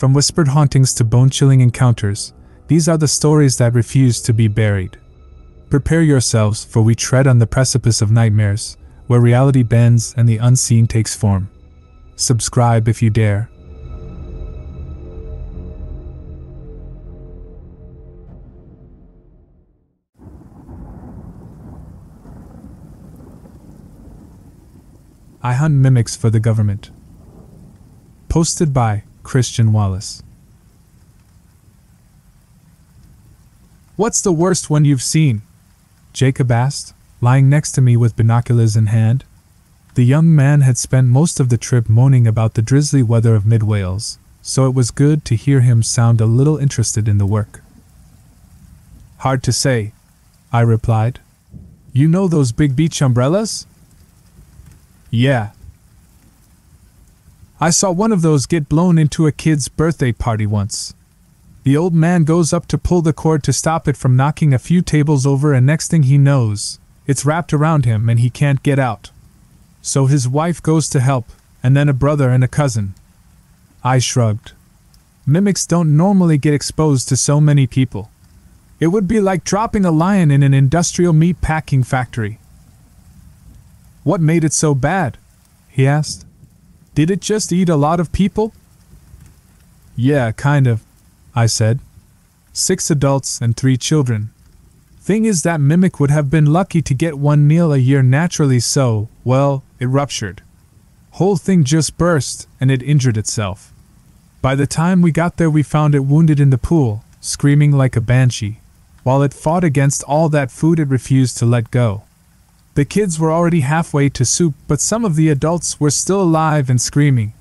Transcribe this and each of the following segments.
From whispered hauntings to bone-chilling encounters, these are the stories that refuse to be buried. Prepare yourselves, for we tread on the precipice of nightmares, where reality bends and the unseen takes form. Subscribe if you dare. I Hunt Mimics for the Government. Posted by Christian Wallace. "What's the worst one you've seen?" Jacob asked, lying next to me with binoculars in hand. The young man had spent most of the trip moaning about the drizzly weather of mid-Wales, so it was good to hear him sound a little interested in the work. "Hard to say," I replied. "You know those big beach umbrellas?" "Yeah. I saw one of those get blown into a kid's birthday party once. The old man goes up to pull the cord to stop it from knocking a few tables over, and next thing he knows, it's wrapped around him and he can't get out. So his wife goes to help, and then a brother and a cousin." I shrugged. Mimics don't normally get exposed to so many people. It would be like dropping a lion in an industrial meat packing factory. "What made it so bad?" he asked. "Did it just eat a lot of people?" "Yeah, kind of," I said. 6 adults and 3 children. Thing is, that mimic would have been lucky to get 1 meal a year naturally, so, well, it ruptured. Whole thing just burst, and it injured itself. By the time we got there, we found it wounded in the pool, screaming like a banshee, while it fought against all that food it refused to let go. The kids were already halfway to soup, but some of the adults were still alive and screaming.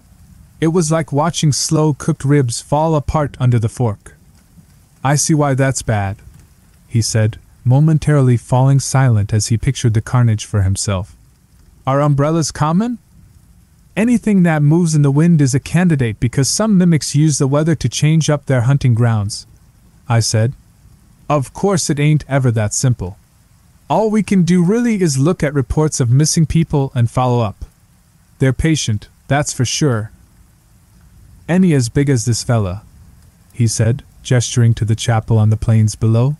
It was like watching slow-cooked ribs fall apart under the fork. "I see why that's bad," he said, momentarily falling silent as he pictured the carnage for himself. "Are umbrellas common?" "Anything that moves in the wind is a candidate, because some mimics use the weather to change up their hunting grounds," I said. "Of course it ain't ever that simple. All we can do really is look at reports of missing people and follow up. They're patient, that's for sure." "Any as big as this fella?" he said, gesturing to the chapel on the plains below.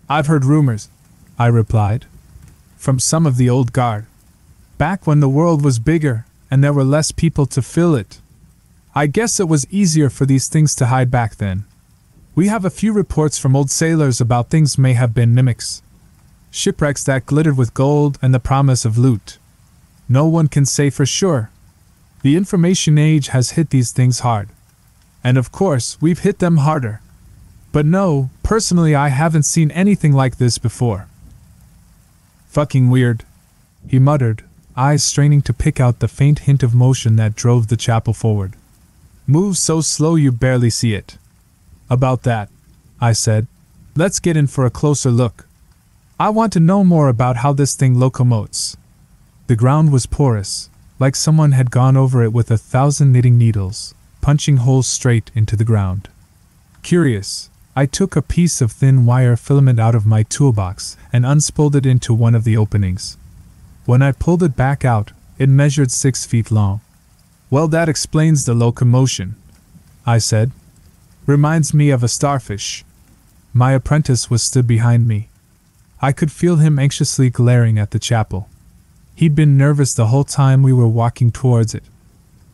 "I've heard rumors," I replied, "from some of the old guard. Back when the world was bigger, and there were less people to fill it. I guess it was easier for these things to hide back then. We have a few reports from old sailors about things may have been mimics. Shipwrecks that glittered with gold and the promise of loot. No one can say for sure. The information age has hit these things hard. And of course, we've hit them harder. But no, personally I haven't seen anything like this before." "Fucking weird," he muttered, eyes straining to pick out the faint hint of motion that drove the chapel forward. "Moves so slow you barely see it." "About that," I said. "Let's get in for a closer look. I want to know more about how this thing locomotes." The ground was porous, like someone had gone over it with 1,000 knitting needles, punching holes straight into the ground. Curious, I took a piece of thin wire filament out of my toolbox and unspooled it into one of the openings. When I pulled it back out, it measured 6 feet long. "Well, that explains the locomotion," I said. "Reminds me of a starfish." My apprentice was stood behind me. I could feel him anxiously glaring at the chapel. He'd been nervous the whole time we were walking towards it.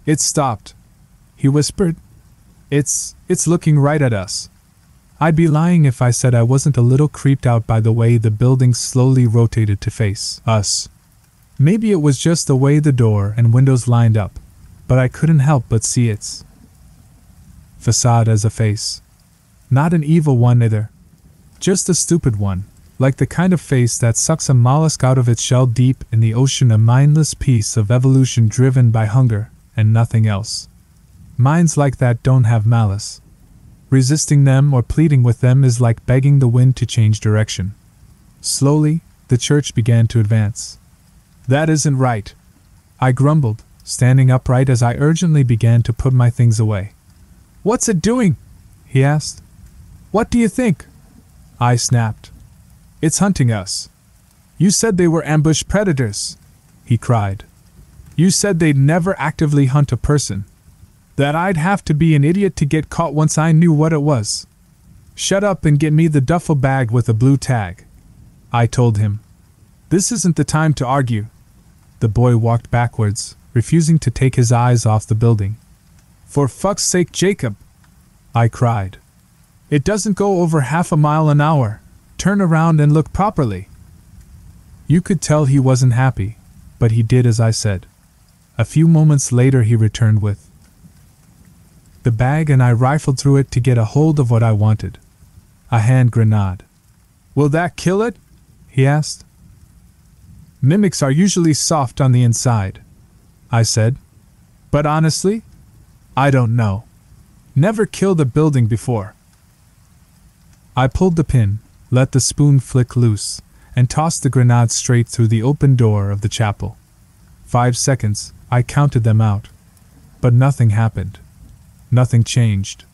"It stopped," he whispered. It's looking right at us." I'd be lying if I said I wasn't a little creeped out by the way the building slowly rotated to face us. Maybe it was just the way the door and windows lined up, but I couldn't help but see its facade as a face. Not an evil one either. Just a stupid one, like the kind of face that sucks a mollusk out of its shell deep in the ocean, a mindless piece of evolution driven by hunger and nothing else. Minds like that don't have malice. Resisting them or pleading with them is like begging the wind to change direction. Slowly, the church began to advance. "That isn't right," I grumbled, standing upright as I urgently began to put my things away. "What's it doing?" he asked. "What do you think?" I snapped. "It's hunting us." "You said they were ambush predators," he cried. "You said they'd never actively hunt a person. That I'd have to be an idiot to get caught once I knew what it was. Shut up and get me the duffel bag with the blue tag, I told him. This isn't the time to argue. The boy walked backwards, refusing to take his eyes off the building. For fuck's sake, Jacob, I cried. It doesn't go over half a mile an hour. Turn around and look properly. You could tell he wasn't happy, but he did as I said. A few moments later he returned with the bag, and I rifled through it to get a hold of what I wanted. A hand grenade. Will that kill it? He asked. Mimics are usually soft on the inside, I said. But honestly, I don't know. Never killed a building before. I pulled the pin, let the spoon flick loose, and tossed the grenade straight through the open door of the chapel. 5 seconds, I counted them out. But nothing happened. Nothing changed.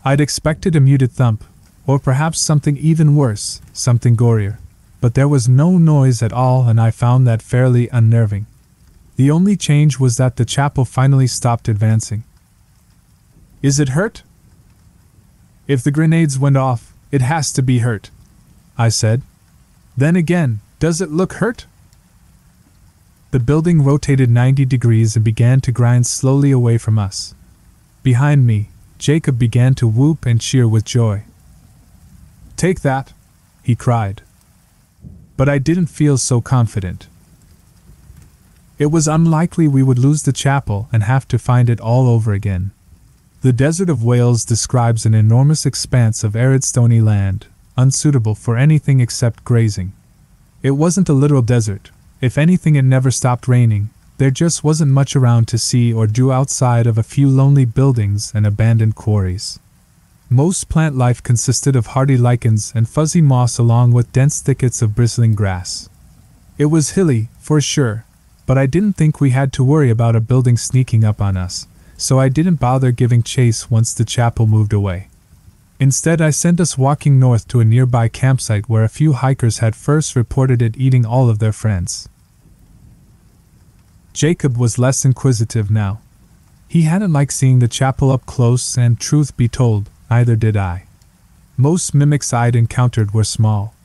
I'd expected a muted thump, or perhaps something even worse, something gorier. But there was no noise at all, and I found that fairly unnerving. The only change was that the chapel finally stopped advancing. Is it hurt? If the grenades went off, it has to be hurt, I said. Then again, does it look hurt? The building rotated 90 degrees and began to grind slowly away from us. Behind me, Jacob began to whoop and cheer with joy. Take that, he cried. But I didn't feel so confident. It was unlikely we would lose the chapel and have to find it all over again. The Desert of Wales describes an enormous expanse of arid stony land, unsuitable for anything except grazing. It wasn't a literal desert. If anything, it never stopped raining. There just wasn't much around to see or do outside of a few lonely buildings and abandoned quarries. Most plant life consisted of hardy lichens and fuzzy moss along with dense thickets of bristling grass. It was hilly, for sure, but I didn't think we had to worry about a building sneaking up on us, so I didn't bother giving chase once the chapel moved away. Instead, I sent us walking north to a nearby campsite where a few hikers had first reported it eating all of their friends. Jacob was less inquisitive now. He hadn't liked seeing the chapel up close, and truth be told, neither did I. Most mimics I'd encountered were small.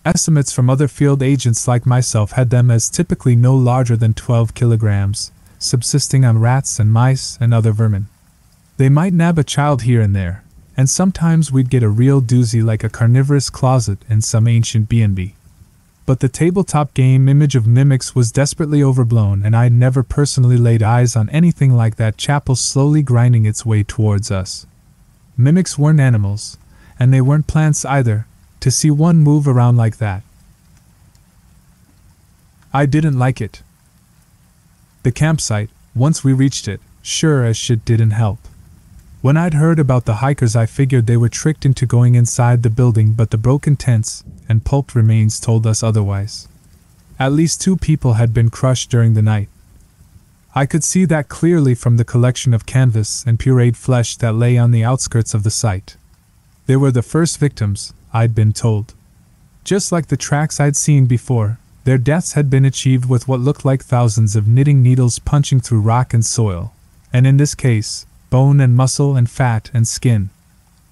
Estimates from other field agents like myself had them as typically no larger than 12 kilograms, subsisting on rats and mice and other vermin. They might nab a child here and there, and sometimes we'd get a real doozy like a carnivorous closet in some ancient B&B. But the tabletop game image of mimics was desperately overblown, and I'd never personally laid eyes on anything like that chapel slowly grinding its way towards us. Mimics weren't animals, and they weren't plants either, to see one move around like that. I didn't like it. The campsite, once we reached it, sure as shit didn't help. When I'd heard about the hikers, I figured they were tricked into going inside the building, but the broken tents and pulped remains told us otherwise. At least 2 people had been crushed during the night. I could see that clearly from the collection of canvas and pureed flesh that lay on the outskirts of the site. They were the first victims, I'd been told. Just like the tracks I'd seen before, their deaths had been achieved with what looked like thousands of knitting needles punching through rock and soil, and in this case, bone and muscle and fat and skin.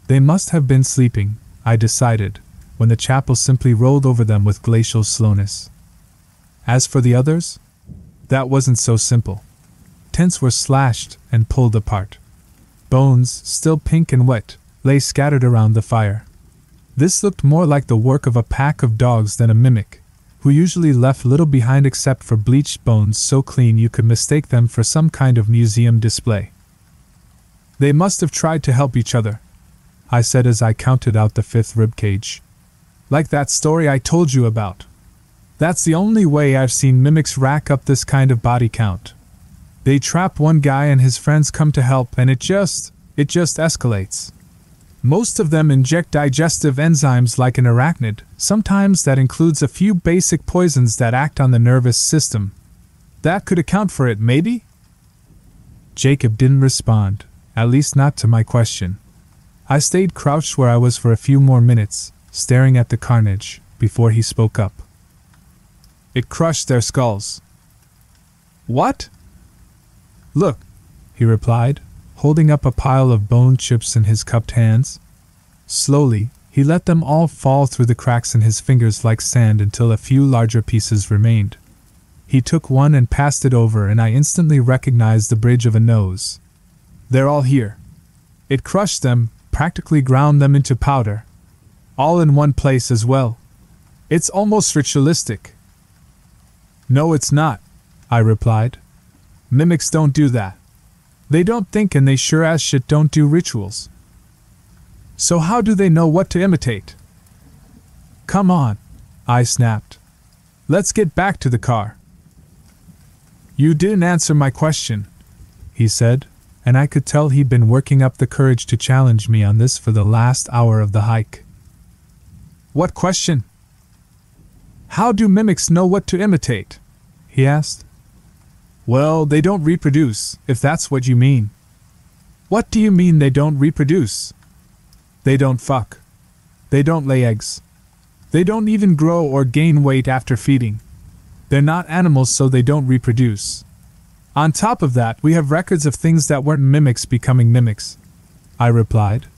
They must have been sleeping, I decided, when the chapel simply rolled over them with glacial slowness. As for the others, that wasn't so simple. Tents were slashed and pulled apart. Bones, still pink and wet, lay scattered around the fire. This looked more like the work of a pack of dogs than a mimic, who usually left little behind except for bleached bones so clean you could mistake them for some kind of museum display. They must have tried to help each other, I said as I counted out the 5th ribcage. Like that story I told you about. That's the only way I've seen mimics rack up this kind of body count. They trap one guy and his friends come to help, and it just escalates. Most of them inject digestive enzymes like an arachnid. Sometimes that includes a few basic poisons that act on the nervous system. That could account for it, maybe? Jacob didn't respond, at least not to my question. I stayed crouched where I was for a few more minutes, staring at the carnage, before he spoke up. It crushed their skulls. What? Look, he replied, holding up a pile of bone chips in his cupped hands. Slowly, he let them all fall through the cracks in his fingers like sand until a few larger pieces remained. He took one and passed it over, and I instantly recognized the bridge of a nose. They're all here. It crushed them, practically ground them into powder. All in one place as well. It's almost ritualistic. No, it's not, I replied. Mimics don't do that. They don't think, and they sure as shit don't do rituals. So how do they know what to imitate? Come on, I snapped. Let's get back to the car. You didn't answer my question, he said, and I could tell he'd been working up the courage to challenge me on this for the last hour of the hike. What question? How do mimics know what to imitate? He asked. Well, they don't reproduce, if that's what you mean. What do you mean they don't reproduce? They don't fuck. They don't lay eggs. They don't even grow or gain weight after feeding. They're not animals, so they don't reproduce. On top of that, we have records of things that weren't mimics becoming mimics, I replied.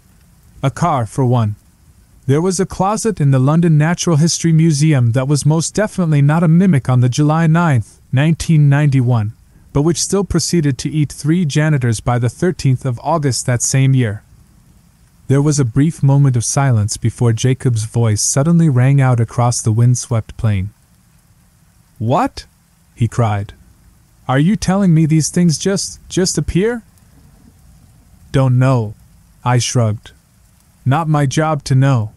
A car, for one. There was a closet in the London Natural History Museum that was most definitely not a mimic on the July 9th, 1991, but which still proceeded to eat 3 janitors by the 13th of August that same year. There was a brief moment of silence before Jacob's voice suddenly rang out across the windswept plain. What? He cried. Are you telling me these things just appear? Don't know, I shrugged. Not my job to know.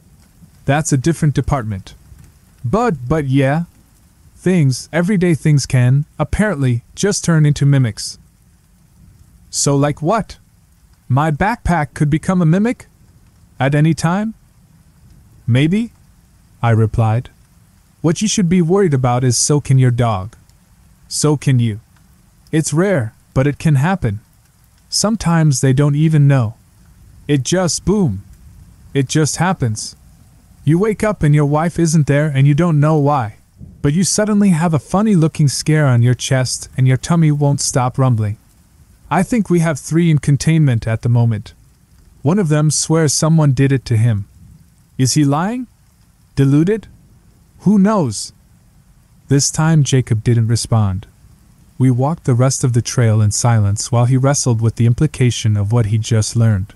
That's a different department. But yeah. Things, everyday things can, apparently, just turn into mimics. So like what? My backpack could become a mimic? At any time? Maybe, I replied. What you should be worried about is so can your dog. So can you. It's rare, but it can happen. Sometimes they don't even know. It just boom. It just happens. You wake up and your wife isn't there and you don't know why. But you suddenly have a funny-looking scare on your chest and your tummy won't stop rumbling. I think we have 3 in containment at the moment. One of them swears someone did it to him. Is he lying? Deluded? Who knows? This time Jacob didn't respond. We walked the rest of the trail in silence while he wrestled with the implication of what he'd just learned.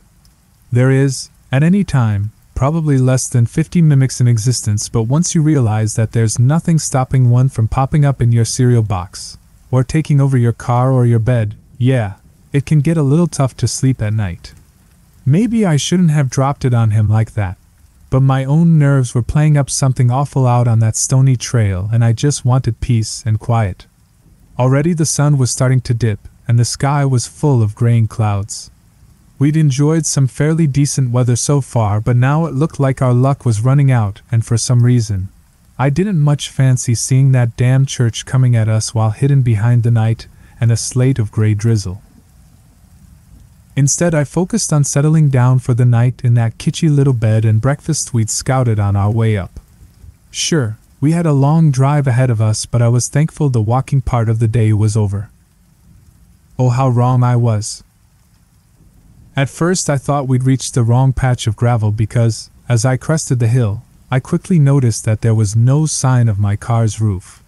There is, at any time, probably less than 50 mimics in existence, but once you realize that there's nothing stopping one from popping up in your cereal box, or taking over your car or your bed, yeah, it can get a little tough to sleep at night. Maybe I shouldn't have dropped it on him like that, but my own nerves were playing up something awful out on that stony trail, and I just wanted peace and quiet. Already the sun was starting to dip, and the sky was full of graying clouds. We'd enjoyed some fairly decent weather so far, but now it looked like our luck was running out, and for some reason, I didn't much fancy seeing that damn church coming at us while hidden behind the night and a slate of gray drizzle. Instead, I focused on settling down for the night in that kitschy little bed and breakfast we'd scouted on our way up. Sure, we had a long drive ahead of us, but I was thankful the walking part of the day was over. Oh, how wrong I was. At first I thought we'd reached the wrong patch of gravel because, as I crested the hill, I quickly noticed that there was no sign of my car's roof.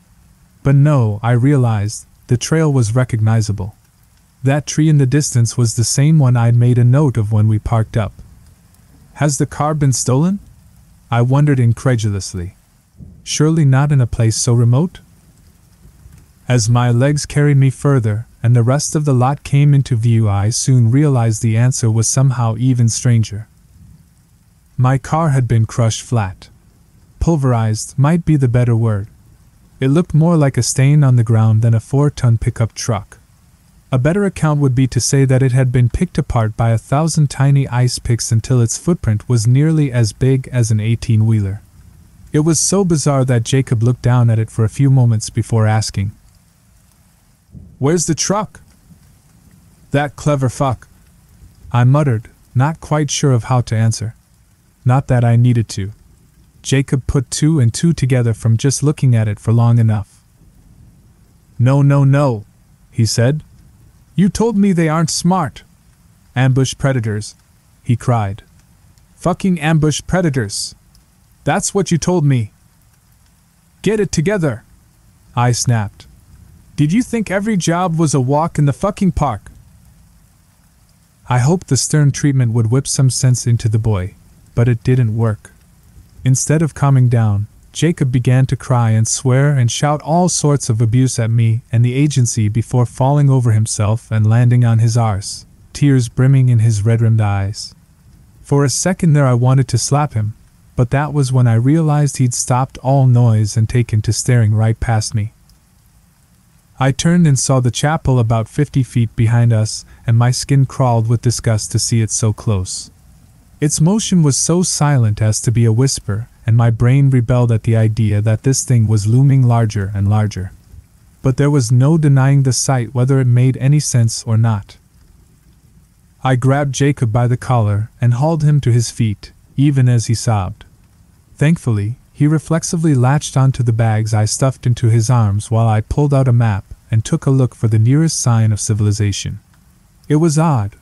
But no, I realized, the trail was recognizable. That tree in the distance was the same one I'd made a note of when we parked up. Has the car been stolen? I wondered incredulously. Surely not in a place so remote? As my legs carried me further, and the rest of the lot came into view, I soon realized the answer was somehow even stranger. My car had been crushed flat. Pulverized might be the better word. It looked more like a stain on the ground than a 4-ton pickup truck. A better account would be to say that it had been picked apart by 1,000 tiny ice picks until its footprint was nearly as big as an 18-wheeler. It was so bizarre that Jacob looked down at it for a few moments before asking, "Where's the truck?" "That clever fuck," I muttered, not quite sure of how to answer. Not that I needed to. Jacob put 2 and 2 together from just looking at it for long enough. No, he said. "You told me they aren't smart." Ambush predators, he cried. Fucking ambush predators. That's what you told me. Get it together, I snapped. Did you think every job was a walk in the fucking park? I hoped the stern treatment would whip some sense into the boy, but it didn't work. Instead of calming down, Jacob began to cry and swear and shout all sorts of abuse at me and the agency before falling over himself and landing on his arse, tears brimming in his red-rimmed eyes. For a second there I wanted to slap him, but that was when I realized he'd stopped all noise and taken to staring right past me. I turned and saw the chapel about 50 feet behind us, and my skin crawled with disgust to see it so close. Its motion was so silent as to be a whisper, and my brain rebelled at the idea that this thing was looming larger and larger. But there was no denying the sight whether it made any sense or not. I grabbed Jacob by the collar and hauled him to his feet, even as he sobbed. Thankfully, he reflexively latched onto the bags I stuffed into his arms while I pulled out a map and took a look for the nearest sign of civilization. It was odd,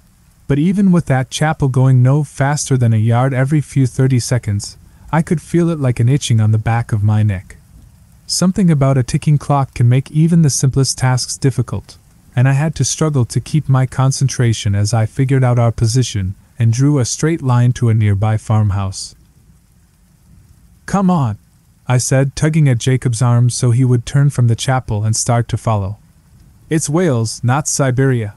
but even with that chapel going no faster than a yard every few 30 seconds, I could feel it like an itching on the back of my neck. Something about a ticking clock can make even the simplest tasks difficult, and I had to struggle to keep my concentration as I figured out our position and drew a straight line to a nearby farmhouse. Come on, I said, tugging at Jacob's arm so he would turn from the chapel and start to follow. It's Wales, not Siberia.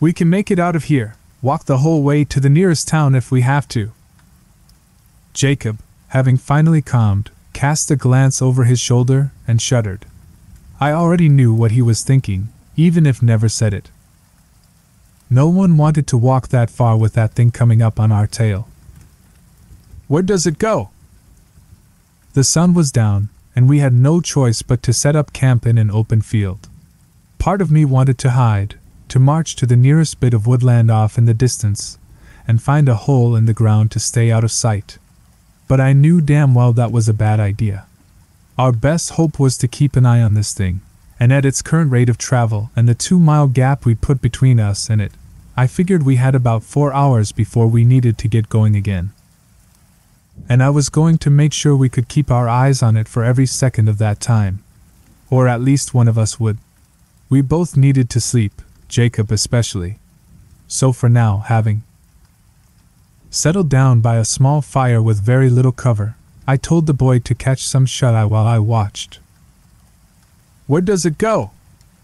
We can make it out of here, walk the whole way to the nearest town if we have to. Jacob, having finally calmed, cast a glance over his shoulder and shuddered. I already knew what he was thinking, even if never said it. No one wanted to walk that far with that thing coming up on our tail. Where does it go? The sun was down, and we had no choice but to set up camp in an open field. Part of me wanted to hide, to march to the nearest bit of woodland off in the distance, and find a hole in the ground to stay out of sight. But I knew damn well that was a bad idea. Our best hope was to keep an eye on this thing, and at its current rate of travel and the 2-mile gap we'd put between us and it, I figured we had about 4 hours before we needed to get going again. And I was going to make sure we could keep our eyes on it for every second of that time. Or at least one of us would. We both needed to sleep, Jacob especially. So for now, having settled down by a small fire with very little cover, I told the boy to catch some shut-eye while I watched. Where does it go?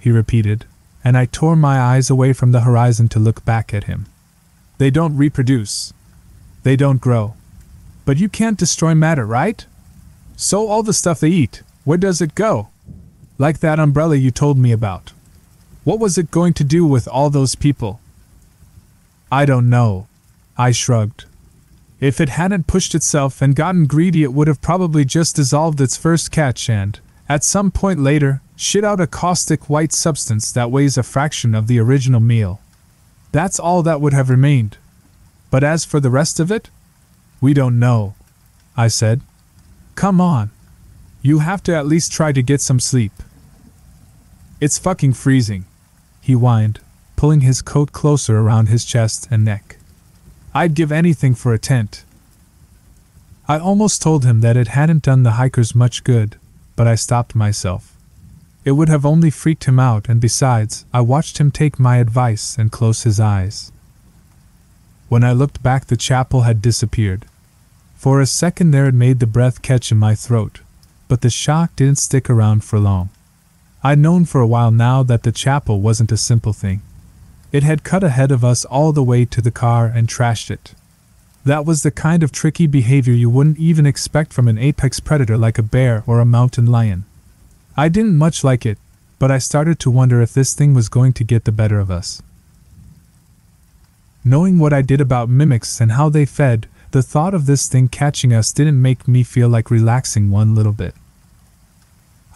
He repeated, and I tore my eyes away from the horizon to look back at him. They don't reproduce. They don't grow. But you can't destroy matter, right? So all the stuff they eat, where does it go? Like that umbrella you told me about. What was it going to do with all those people? I don't know. I shrugged. If it hadn't pushed itself and gotten greedy, it would have probably just dissolved its first catch and, at some point later, shit out a caustic white substance that weighs a fraction of the original meal. That's all that would have remained. But as for the rest of it? We don't know, I said. Come on. You have to at least try to get some sleep. It's fucking freezing, he whined, pulling his coat closer around his chest and neck. I'd give anything for a tent. I almost told him that it hadn't done the hikers much good, but I stopped myself. It would have only freaked him out, and besides, I watched him take my advice and close his eyes. When I looked back, the chapel had disappeared. For a second there it made the breath catch in my throat, but the shock didn't stick around for long. I'd known for a while now that the chapel wasn't a simple thing. It had cut ahead of us all the way to the car and trashed it. That was the kind of tricky behavior you wouldn't even expect from an apex predator like a bear or a mountain lion. I didn't much like it, but I started to wonder if this thing was going to get the better of us. Knowing what I did about mimics and how they fed, the thought of this thing catching us didn't make me feel like relaxing one little bit.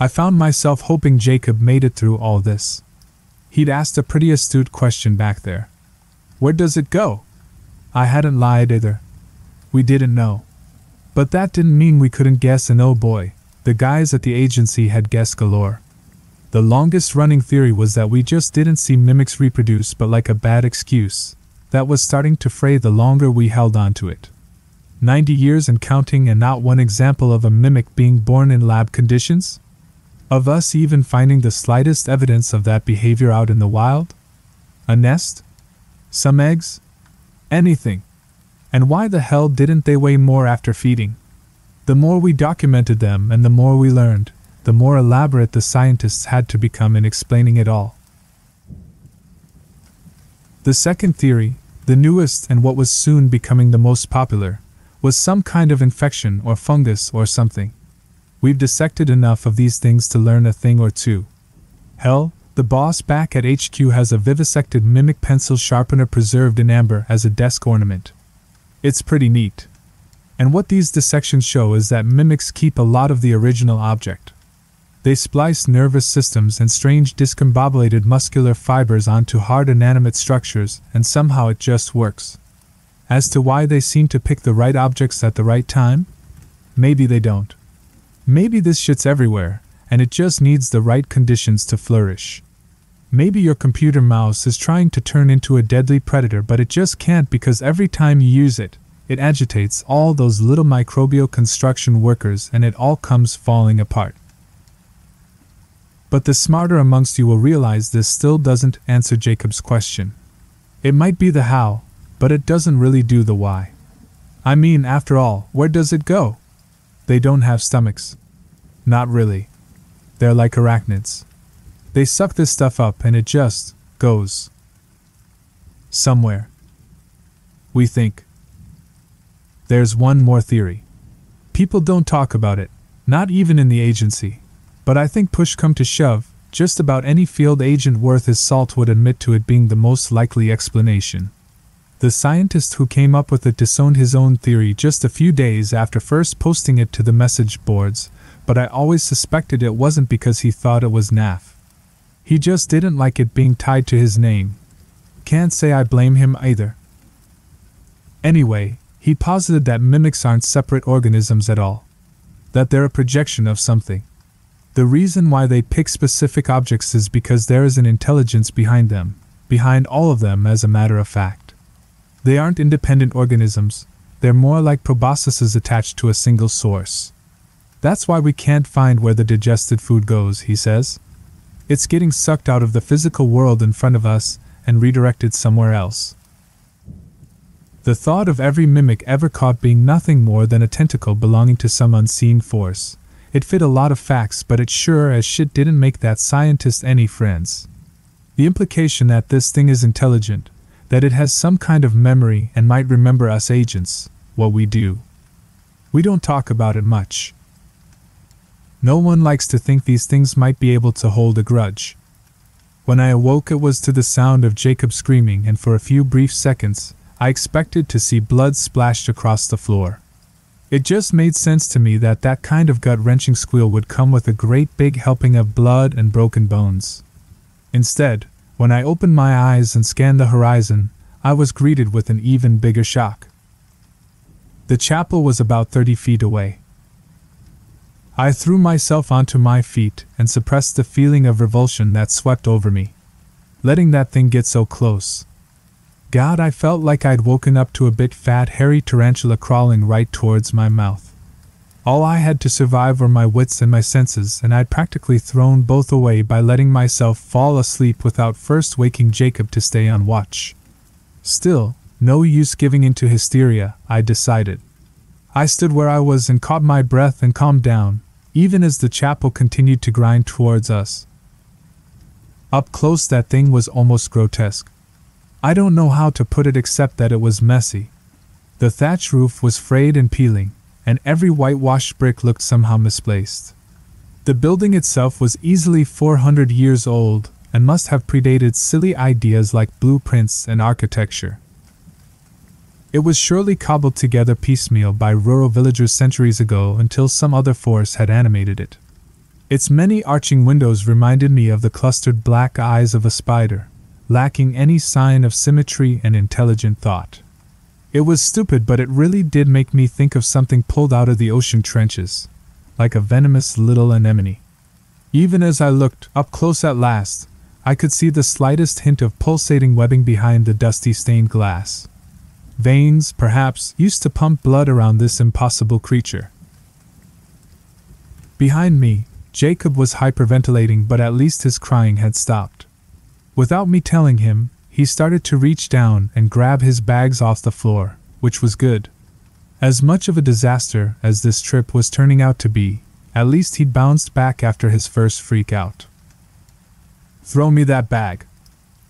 I found myself hoping Jacob made it through all this. He'd asked a pretty astute question back there. Where does it go? I hadn't lied either. We didn't know. But that didn't mean we couldn't guess, and oh boy, the guys at the agency had guess galore. The longest running theory was that we just didn't see mimics reproduce, but like a bad excuse, that was starting to fray the longer we held on to it. 90 years and counting, and not one example of a mimic being born in lab conditions? Of us even finding the slightest evidence of that behavior out in the wild? A nest? Some eggs? Anything. And why the hell didn't they weigh more after feeding? The more we documented them and the more we learned, the more elaborate the scientists had to become in explaining it all. The second theory, the newest and what was soon becoming the most popular, was some kind of infection or fungus or something. We've dissected enough of these things to learn a thing or two. Hell, the boss back at HQ has a vivisected mimic pencil sharpener preserved in amber as a desk ornament. It's pretty neat. And what these dissections show is that mimics keep a lot of the original object. They splice nervous systems and strange discombobulated muscular fibers onto hard inanimate structures, and somehow it just works. As to why they seem to pick the right objects at the right time? Maybe they don't. Maybe this shit's everywhere, and it just needs the right conditions to flourish. Maybe your computer mouse is trying to turn into a deadly predator, but it just can't because every time you use it, it agitates all those little microbial construction workers and it all comes falling apart. But the smarter amongst you will realize this still doesn't answer Jacob's question. It might be the how, but it doesn't really do the why. I mean, after all, where does it go? They don't have stomachs. Not really. They're like arachnids. They suck this stuff up and it just goes somewhere. We think. There's one more theory. People don't talk about it, not even in the agency. But I think push come to shove, just about any field agent worth his salt would admit to it being the most likely explanation. The scientist who came up with it disowned his own theory just a few days after first posting it to the message boards, but I always suspected it wasn't because he thought it was naff. He just didn't like it being tied to his name. Can't say I blame him either. Anyway, he posited that mimics aren't separate organisms at all. That they're a projection of something. The reason why they pick specific objects is because there is an intelligence behind them, behind all of them as a matter of fact. They aren't independent organisms, they're more like proboscises attached to a single source. That's why we can't find where the digested food goes, he says. It's getting sucked out of the physical world in front of us and redirected somewhere else. The thought of every mimic ever caught being nothing more than a tentacle belonging to some unseen force. It fit a lot of facts, but it sure as shit didn't make that scientist any friends. The implication that this thing is intelligent, that it has some kind of memory and might remember us agents, what we do. We don't talk about it much. No one likes to think these things might be able to hold a grudge. When I awoke, it was to the sound of Jacob screaming, and for a few brief seconds, I expected to see blood splashed across the floor. It just made sense to me that that kind of gut-wrenching squeal would come with a great big helping of blood and broken bones. Instead, when I opened my eyes and scanned the horizon, I was greeted with an even bigger shock. The chapel was about 30 feet away. I threw myself onto my feet and suppressed the feeling of revulsion that swept over me. Letting that thing get so close. God, I felt like I'd woken up to a big fat hairy tarantula crawling right towards my mouth. All I had to survive were my wits and my senses, and I'd practically thrown both away by letting myself fall asleep without first waking Jacob to stay on watch. Still, no use giving into hysteria, I decided. I stood where I was and caught my breath and calmed down, even as the chapel continued to grind towards us. Up close, that thing was almost grotesque. I don't know how to put it except that it was messy. The thatch roof was frayed and peeling, and every whitewashed brick looked somehow misplaced. The building itself was easily 400 years old and must have predated silly ideas like blueprints and architecture. It was surely cobbled together piecemeal by rural villagers centuries ago until some other force had animated it. Its many arching windows reminded me of the clustered black eyes of a spider, lacking any sign of symmetry and intelligent thought. It was stupid, but it really did make me think of something pulled out of the ocean trenches, like a venomous little anemone. Even as I looked up close at last, I could see the slightest hint of pulsating webbing behind the dusty stained glass. Veins, perhaps, used to pump blood around this impossible creature. Behind me, Jacob was hyperventilating, but at least his crying had stopped. Without me telling him, he started to reach down and grab his bags off the floor, which was good. As much of a disaster as this trip was turning out to be, at least he'd bounced back after his first freak out. "Throw me that bag,"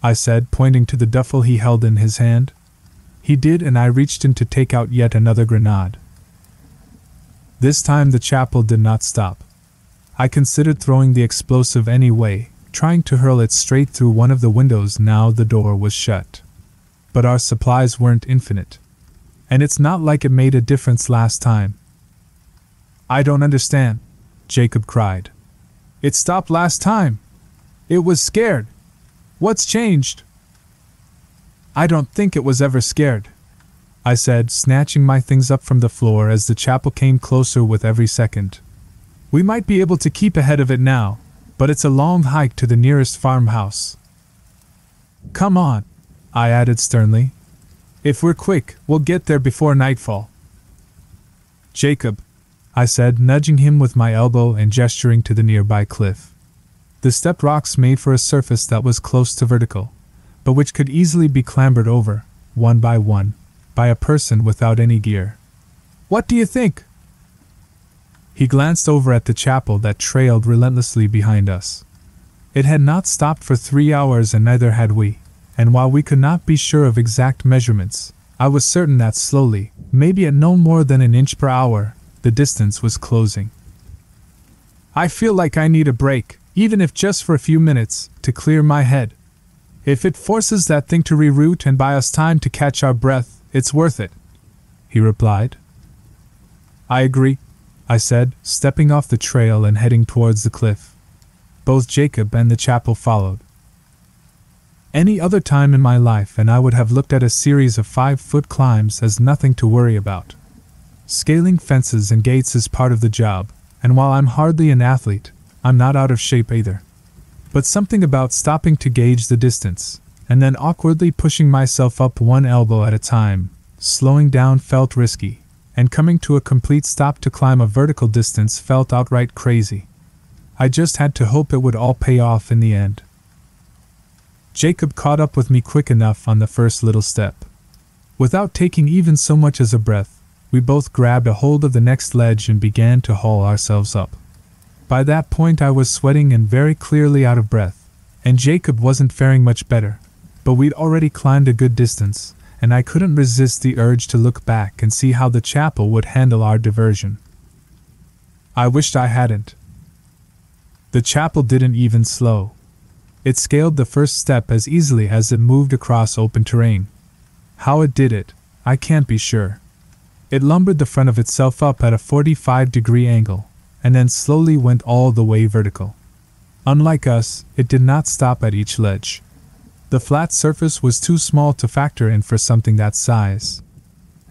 I said, pointing to the duffel he held in his hand. He did, and I reached in to take out yet another grenade. This time the chapel did not stop. I considered throwing the explosive anyway, trying to hurl it straight through one of the windows now the door was shut. But our supplies weren't infinite. And it's not like it made a difference last time. "I don't understand," Jacob cried. "It stopped last time. It was scared. What's changed?" "I don't think it was ever scared," I said, snatching my things up from the floor as the chapel came closer with every second. "We might be able to keep ahead of it now, but it's a long hike to the nearest farmhouse." "Come on," I added sternly. "If we're quick, we'll get there before nightfall." "Jacob," I said, nudging him with my elbow and gesturing to the nearby cliff. The stepped rocks made for a surface that was close to vertical, but which could easily be clambered over, one, by a person without any gear. "What do you think?" He glanced over at the chapel that trailed relentlessly behind us. It had not stopped for 3 hours, and neither had we, and while we could not be sure of exact measurements, I was certain that slowly, maybe at no more than an inch per hour, the distance was closing. "I feel like I need a break, even if just for a few minutes, to clear my head. If it forces that thing to reroute and buy us time to catch our breath, it's worth it," he replied. "I agree," I said, stepping off the trail and heading towards the cliff. Both Jacob and the chapel followed. Any other time in my life and I would have looked at a series of 5-foot climbs as nothing to worry about. Scaling fences and gates is part of the job, and while I'm hardly an athlete, I'm not out of shape either. But something about stopping to gauge the distance, and then awkwardly pushing myself up one elbow at a time, slowing down felt risky, and coming to a complete stop to climb a vertical distance felt outright crazy. I just had to hope it would all pay off in the end. Jacob caught up with me quick enough on the first little step. Without taking even so much as a breath, we both grabbed a hold of the next ledge and began to haul ourselves up. By that point I was sweating and very clearly out of breath, and Jacob wasn't faring much better, but we'd already climbed a good distance, and I couldn't resist the urge to look back and see how the chapel would handle our diversion. I wished I hadn't. The chapel didn't even slow. It scaled the first step as easily as it moved across open terrain. How it did it, I can't be sure. It lumbered the front of itself up at a 45-degree angle, and then slowly went all the way vertical. Unlike us, it did not stop at each ledge. The flat surface was too small to factor in for something that size.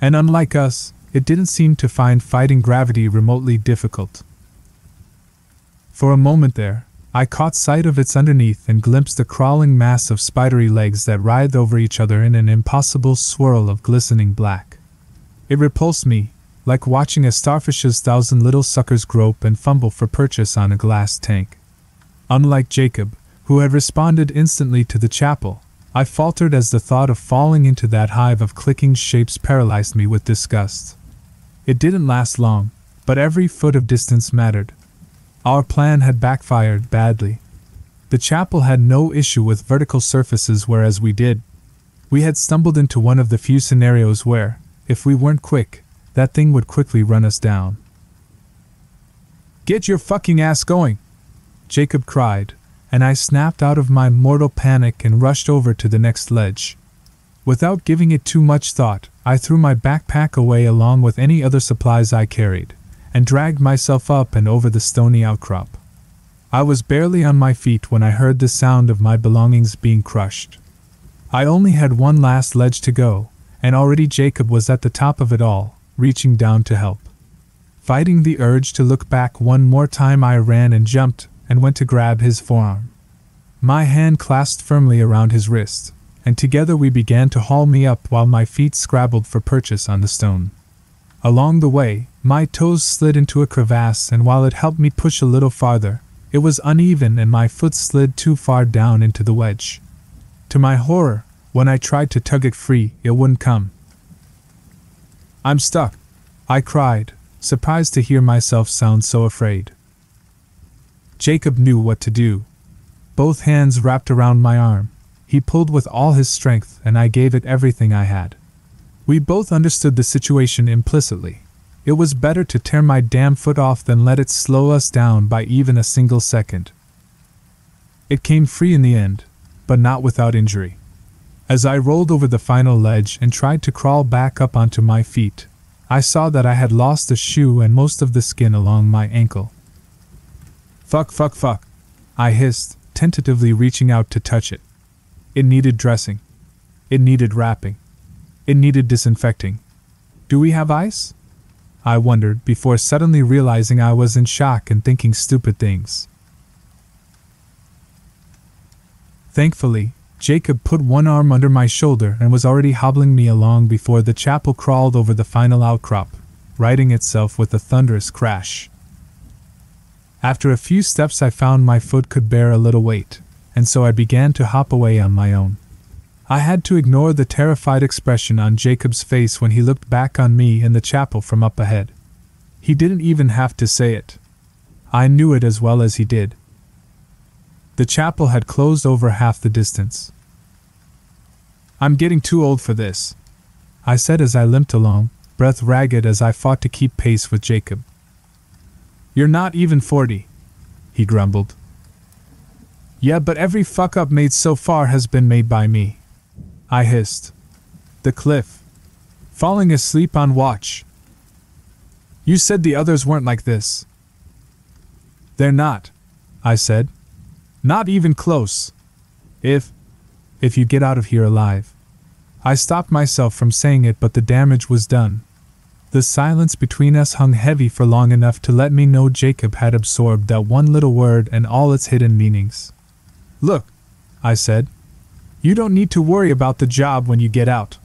And unlike us, it didn't seem to find fighting gravity remotely difficult. For a moment there, I caught sight of its underneath and glimpsed a crawling mass of spidery legs that writhed over each other in an impossible swirl of glistening black. It repulsed me, like watching a starfish's 1,000 little suckers grope and fumble for purchase on a glass tank. Unlike Jacob, who had responded instantly to the chapel, I faltered as the thought of falling into that hive of clicking shapes paralyzed me with disgust. It didn't last long, but every foot of distance mattered. Our plan had backfired badly. The chapel had no issue with vertical surfaces, whereas we did. We had stumbled into one of the few scenarios where, if we weren't quick, that thing would quickly run us down. "Get your fucking ass going!" Jacob cried, and I snapped out of my mortal panic and rushed over to the next ledge. Without giving it too much thought, I threw my backpack away along with any other supplies I carried, and dragged myself up and over the stony outcrop. I was barely on my feet when I heard the sound of my belongings being crushed. I only had one last ledge to go, and already Jacob was at the top of it all, reaching down to help. Fighting the urge to look back one more time, I ran and jumped and went to grab his forearm. my hand clasped firmly around his wrist, and together we began to haul me up while my feet scrabbled for purchase on the stone. Along the way, my toes slid into a crevasse, and while it helped me push a little farther, it was uneven and my foot slid too far down into the wedge. To my horror, when I tried to tug it free, it wouldn't come. "I'm stuck," I cried, surprised to hear myself sound so afraid. Jacob knew what to do. Both hands wrapped around my arm, he pulled with all his strength, and I gave it everything I had. We both understood the situation implicitly. It was better to tear my damn foot off than let it slow us down by even a single second. It came free in the end, but not without injury. As I rolled over the final ledge and tried to crawl back up onto my feet, I saw that I had lost a shoe and most of the skin along my ankle. Fuck, I hissed, tentatively reaching out to touch it. It needed dressing. It needed wrapping. It needed disinfecting. Do we have ice? I wondered, before suddenly realizing I was in shock and thinking stupid things. Thankfully, Jacob put one arm under my shoulder and was already hobbling me along before the chapel crawled over the final outcrop, righting itself with a thunderous crash. After a few steps I found my foot could bear a little weight, and so I began to hop away on my own. I had to ignore the terrified expression on Jacob's face when he looked back on me in the chapel from up ahead. He didn't even have to say it. I knew it as well as he did. The chapel had closed over half the distance. "I'm getting too old for this," I said as I limped along, breath ragged as I fought to keep pace with Jacob. "You're not even 40, he grumbled. "Yeah, but every fuck-up made so far has been made by me," I hissed. "The cliff. Falling asleep on watch. You said the others weren't like this." "They're not," I said. "Not even close. If you get out of here alive." I stopped myself from saying it, but the damage was done. The silence between us hung heavy for long enough to let me know Jacob had absorbed that one little word and all its hidden meanings. "Look," I said. "You don't need to worry about the job when you get out.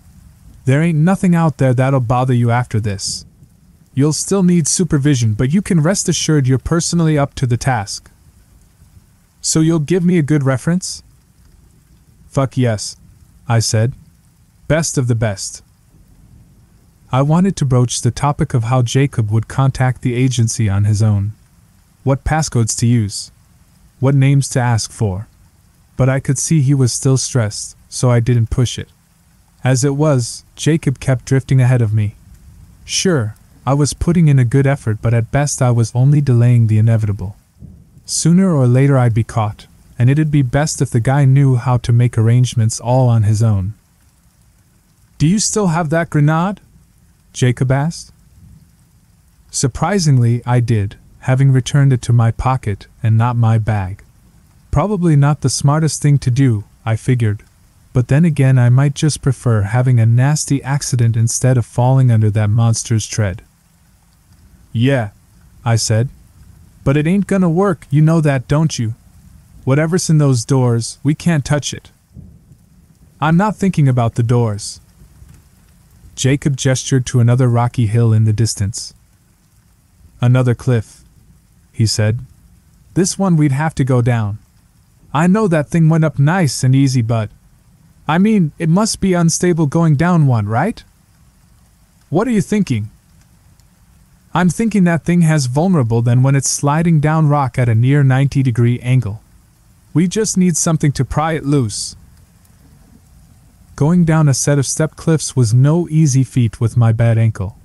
There ain't nothing out there that'll bother you after this. You'll still need supervision, but you can rest assured you're personally up to the task. So you'll give me a good reference?" "Fuck yes," I said. "Best of the best." I wanted to broach the topic of how Jacob would contact the agency on his own. What passcodes to use. What names to ask for. But I could see he was still stressed, so I didn't push it. As it was, Jacob kept drifting ahead of me. Sure, I was putting in a good effort, but at best I was only delaying the inevitable. Sooner or later I'd be caught, and it'd be best if the guy knew how to make arrangements all on his own. "Do you still have that grenade?" Jacob asked. Surprisingly, I did, having returned it to my pocket and not my bag. Probably not the smartest thing to do, I figured, but then again I might just prefer having a nasty accident instead of falling under that monster's tread. "Yeah," I said. "But it ain't gonna work, you know that, don't you? Whatever's in those doors, we can't touch it." "I'm not thinking about the doors." Jacob gestured to another rocky hill in the distance. "Another cliff," he said. "This one we'd have to go down. I know that thing went up nice and easy, but I mean, it must be unstable going down one, right?" "What are you thinking?" "I'm thinking that thing has vulnerable then when it's sliding down rock at a near 90-degree angle. We just need something to pry it loose." Going down a set of step cliffs was no easy feat with my bad ankle,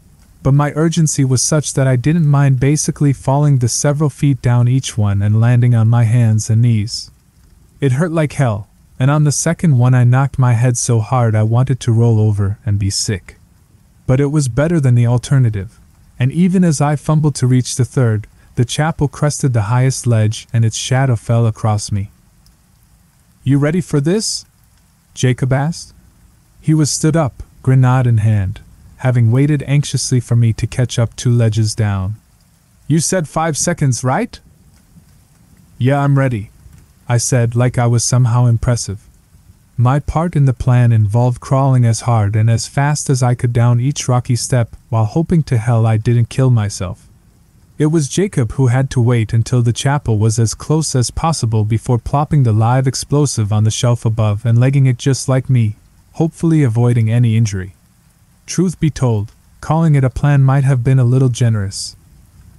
but my urgency was such that I didn't mind basically falling the several feet down each one and landing on my hands and knees. It hurt like hell, and on the second one I knocked my head so hard I wanted to roll over and be sick. But it was better than the alternative, and even as I fumbled to reach the third, the chapel crested the highest ledge and its shadow fell across me. "You ready for this?" Jacob asked. He was stood up, grenade in hand, having waited anxiously for me to catch up 2 ledges down. "You said 5 seconds, right?" "Yeah, I'm ready," I said, like I was somehow impressive. My part in the plan involved crawling as hard and as fast as I could down each rocky step while hoping to hell I didn't kill myself. It was Jacob who had to wait until the chapel was as close as possible before plopping the live explosive on the shelf above and legging it just like me, hopefully avoiding any injury. Truth be told, calling it a plan might have been a little generous.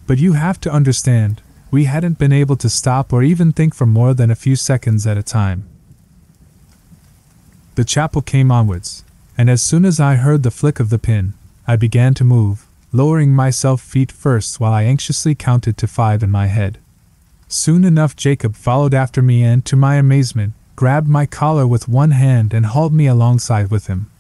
But you have to understand, we hadn't been able to stop or even think for more than a few seconds at a time. The chapel came onwards, and as soon as I heard the flick of the pin, I began to move, lowering myself feet first while I anxiously counted to 5 in my head. Soon enough Jacob followed after me and, to my amazement, grabbed my collar with one hand and hauled me alongside with him.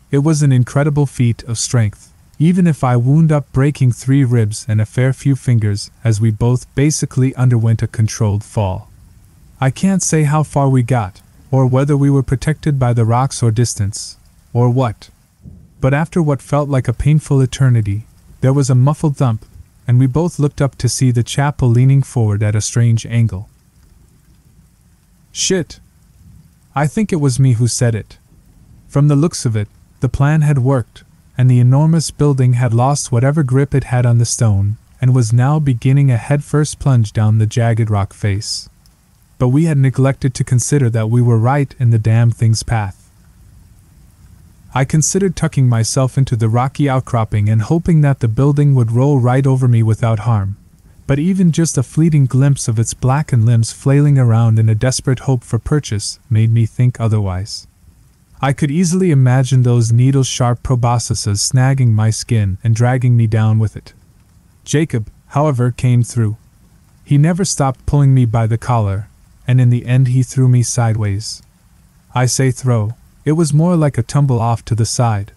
It was an incredible feat of strength, even if I wound up breaking 3 ribs and a fair few fingers as we both basically underwent a controlled fall. I can't say how far we got, or whether we were protected by the rocks or distance, or what. But after what felt like a painful eternity, there was a muffled thump, and we both looked up to see the chapel leaning forward at a strange angle. Shit! I think it was me who said it. From the looks of it, the plan had worked, and the enormous building had lost whatever grip it had on the stone, and was now beginning a headfirst plunge down the jagged rock face. But we had neglected to consider that we were right in the damn thing's path. I considered tucking myself into the rocky outcropping and hoping that the building would roll right over me without harm, but even just a fleeting glimpse of its blackened limbs flailing around in a desperate hope for purchase made me think otherwise. I could easily imagine those needle-sharp proboscises snagging my skin and dragging me down with it. Jacob, however, came through. He never stopped pulling me by the collar, and in the end he threw me sideways. I say throw. It was more like a tumble off to the side.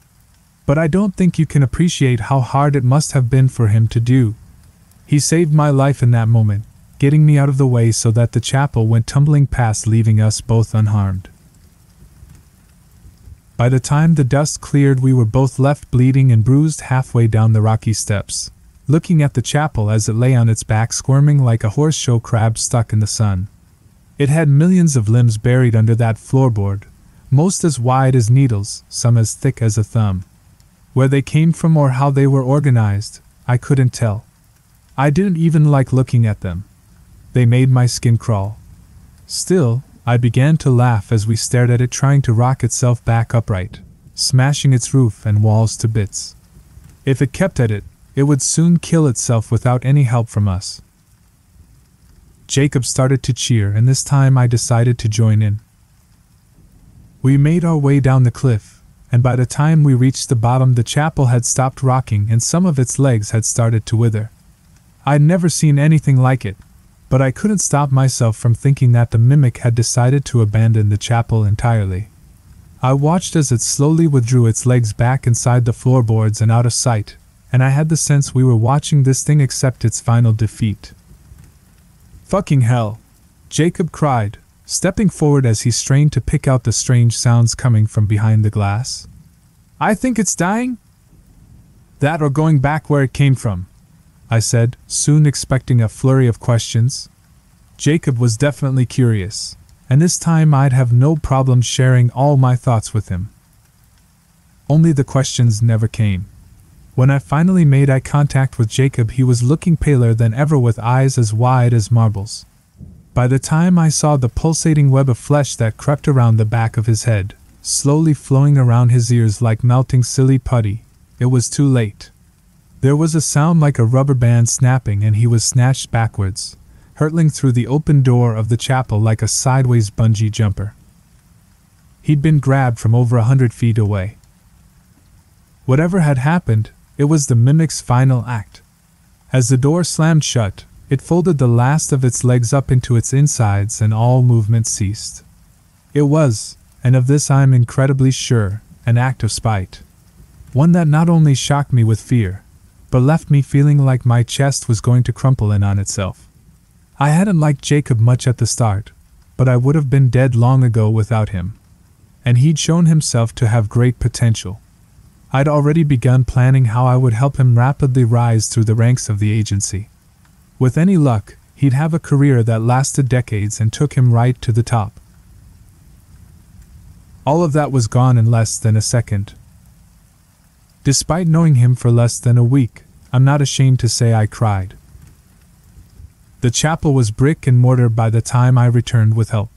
But I don't think you can appreciate how hard it must have been for him to do. He saved my life in that moment, getting me out of the way so that the chapel went tumbling past, leaving us both unharmed. By the time the dust cleared, we were both left bleeding and bruised halfway down the rocky steps, looking at the chapel as it lay on its back squirming like a horse-show crab stuck in the sun. It had millions of limbs buried under that floorboard, most as wide as needles, some as thick as a thumb. Where they came from or how they were organized, I couldn't tell. I didn't even like looking at them. They made my skin crawl. Still, I began to laugh as we stared at it trying to rock itself back upright, smashing its roof and walls to bits. If it kept at it, it would soon kill itself without any help from us. Jacob started to cheer, and this time I decided to join in. We made our way down the cliff, and by the time we reached the bottom the chapel had stopped rocking and some of its legs had started to wither. I'd never seen anything like it, but I couldn't stop myself from thinking that the mimic had decided to abandon the chapel entirely. I watched as it slowly withdrew its legs back inside the floorboards and out of sight, and I had the sense we were watching this thing accept its final defeat. Fucking hell! Jacob cried, stepping forward as he strained to pick out the strange sounds coming from behind the glass. I think it's dying? That or going back where it came from, I said, soon expecting a flurry of questions. Jacob was definitely curious, and this time I'd have no problem sharing all my thoughts with him. Only the questions never came. When I finally made eye contact with Jacob, he was looking paler than ever with eyes as wide as marbles. By the time I saw the pulsating web of flesh that crept around the back of his head, slowly flowing around his ears like melting silly putty, it was too late. There was a sound like a rubber band snapping and he was snatched backwards, hurtling through the open door of the chapel like a sideways bungee jumper. He'd been grabbed from over 100 feet away. Whatever had happened, it was the mimic's final act. As the door slammed shut, it folded the last of its legs up into its insides and all movement ceased. It was, and of this I am incredibly sure, an act of spite. One that not only shocked me with fear, but left me feeling like my chest was going to crumple in on itself. I hadn't liked Jacob much at the start, but I would have been dead long ago without him. And he'd shown himself to have great potential. I'd already begun planning how I would help him rapidly rise through the ranks of the agency. With any luck, he'd have a career that lasted decades and took him right to the top. All of that was gone in less than a second. Despite knowing him for less than a week, I'm not ashamed to say I cried. The chapel was brick and mortar by the time I returned with help.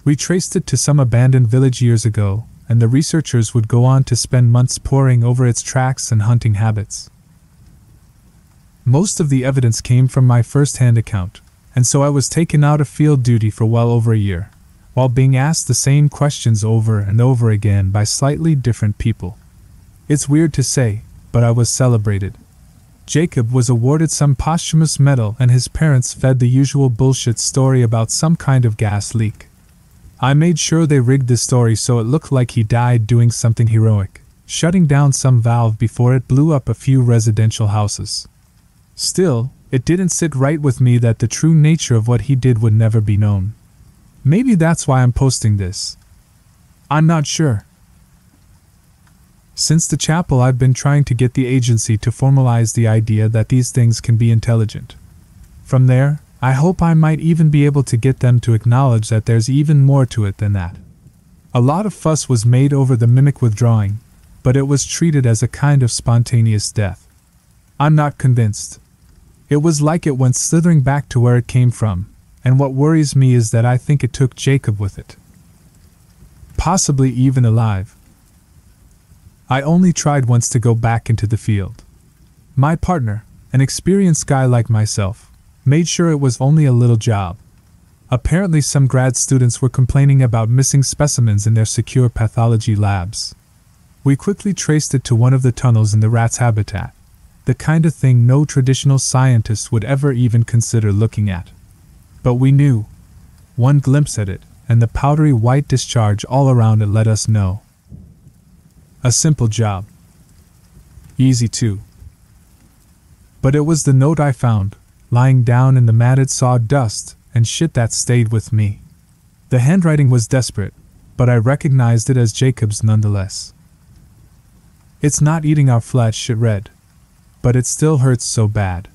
We traced it to some abandoned village years ago, and the researchers would go on to spend months poring over its tracks and hunting habits. Most of the evidence came from my first-hand account, and so I was taken out of field duty for well over a year, while being asked the same questions over and over again by slightly different people. It's weird to say, but I was celebrated. Jacob was awarded some posthumous medal and his parents fed the usual bullshit story about some kind of gas leak. I made sure they rigged the story so it looked like he died doing something heroic, shutting down some valve before it blew up a few residential houses. Still, it didn't sit right with me that the true nature of what he did would never be known. Maybe that's why I'm posting this. I'm not sure. Since the chapel, I've been trying to get the agency to formalize the idea that these things can be intelligent. From there, I hope I might even be able to get them to acknowledge that there's even more to it than that. A lot of fuss was made over the mimic withdrawing, but it was treated as a kind of spontaneous death. I'm not convinced. It was like it went slithering back to where it came from, and what worries me is that I think it took Jacob with it. Possibly even alive. I only tried once to go back into the field. My partner, an experienced guy like myself, made sure it was only a little job. Apparently some grad students were complaining about missing specimens in their secure pathology labs. We quickly traced it to one of the tunnels in the rat's habitat, the kind of thing no traditional scientist would ever even consider looking at. But we knew. One glimpse at it, and the powdery white discharge all around it let us know. A simple job. Easy too. But it was the note I found, lying down in the matted sawdust and shit, that stayed with me. The handwriting was desperate, but I recognized it as Jacob's nonetheless. "It's not eating our flesh," it read, "but it still hurts so bad.